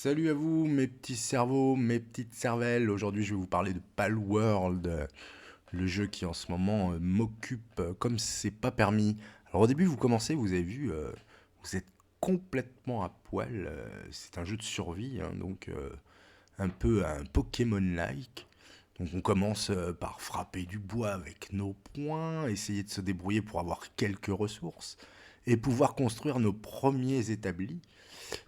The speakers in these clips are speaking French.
Salut à vous, mes petits cerveaux, mes petites cervelles. Aujourd'hui, je vais vous parler de Palworld, le jeu qui en ce moment m'occupe comme c'est pas permis. Alors au début, vous commencez, vous avez vu, vous êtes complètement à poil. C'est un jeu de survie, hein, donc un peu un Pokémon-like. Donc on commence par frapper du bois avec nos poings, essayer de se débrouiller pour avoir quelques ressources et pouvoir construire nos premiers établis.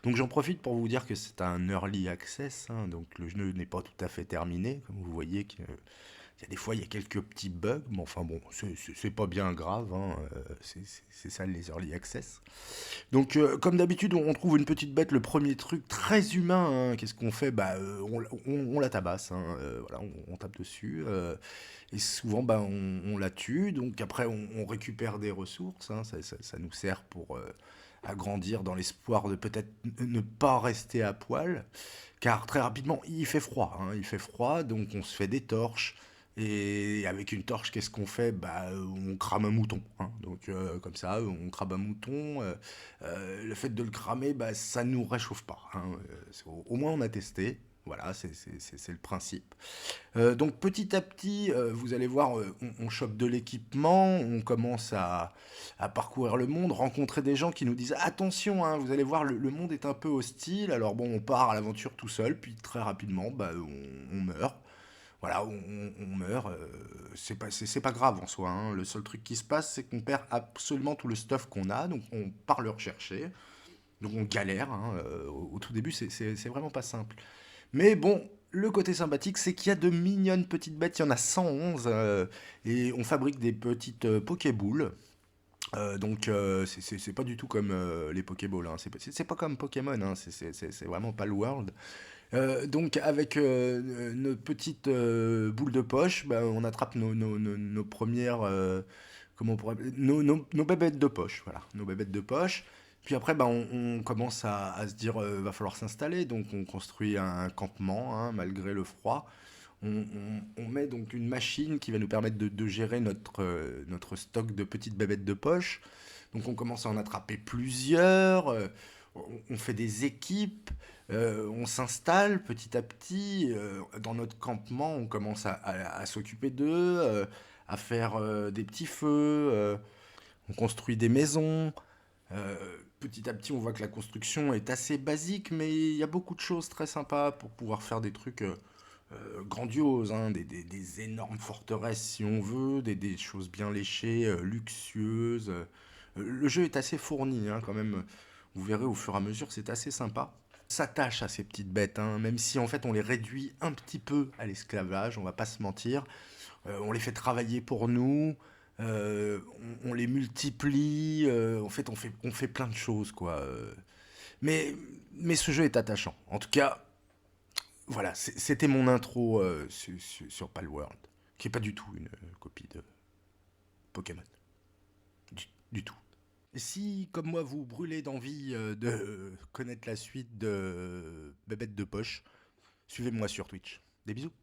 Donc j'en profite pour vous dire que c'est un early access, hein, donc le jeu n'est pas tout à fait terminé, comme vous voyez qu'il y a des fois il y a quelques petits bugs, mais enfin bon, c'est pas bien grave, hein, c'est ça les early access. Donc comme d'habitude on trouve une petite bête, le premier truc très humain, hein, qu'est-ce qu'on fait? Bah on la tabasse, hein, voilà, on tape dessus, et souvent bah, on la tue, donc après on récupère des ressources, hein, ça nous sert pour agrandir dans l'espoir de peut-être ne pas rester à poil, car très rapidement il fait froid, hein, il fait froid, donc on se fait des torches. Et avec une torche, qu'est-ce qu'on fait? Bah, on crame un mouton, hein. Donc comme ça, on crame un mouton. Le fait de le cramer, bah, ça nous réchauffe pas, hein. Au moins on a testé. Voilà, c'est le principe. Donc petit à petit, vous allez voir, on chope de l'équipement, on commence à parcourir le monde, rencontrer des gens qui nous disent attention, hein, vous allez voir, le monde est un peu hostile. Alors bon, on part à l'aventure tout seul, puis très rapidement, bah, on meurt. Voilà, on meurt. C'est pas grave en soi, hein. Le seul truc qui se passe, c'est qu'on perd absolument tout le stuff qu'on a, donc on part le rechercher. Donc on galère, hein, au tout début, c'est vraiment pas simple. Mais bon, le côté sympathique, c'est qu'il y a de mignonnes petites bêtes, il y en a 111, et on fabrique des petites Pokéboules. Donc c'est pas du tout comme les Pokéballs, hein. C'est pas comme Pokémon, hein. C'est vraiment pas le World. Donc avec nos petites boules de poche, bah, on attrape nos premières, comment on pourrait, nos bébêtes de poche, voilà, nos bébêtes de poche. Puis après, bah, on commence à se dire, va falloir s'installer. Donc on construit un campement, hein, malgré le froid. On met donc une machine qui va nous permettre de gérer notre stock de petites bébêtes de poche. Donc on commence à en attraper plusieurs, on fait des équipes, on s'installe petit à petit dans notre campement, on commence à s'occuper d'eux, à faire des petits feux, on construit des maisons. Petit à petit, on voit que la construction est assez basique, mais il y a beaucoup de choses très sympas pour pouvoir faire des trucs grandioses, hein, des énormes forteresses si on veut, des choses bien léchées, luxueuses. Le jeu est assez fourni, hein, quand même. Vous verrez au fur et à mesure, c'est assez sympa. On s'attache à ces petites bêtes, hein, même si en fait on les réduit un petit peu à l'esclavage, on va pas se mentir. On les fait travailler pour nous, on les multiplie, en fait on fait plein de choses, quoi. Mais ce jeu est attachant. En tout cas, voilà, c'était mon intro sur Palworld, qui est pas du tout une copie de Pokémon. Du tout. Et si, comme moi, vous brûlez d'envie de connaître la suite de Bébête de Poche, suivez-moi sur Twitch. Des bisous.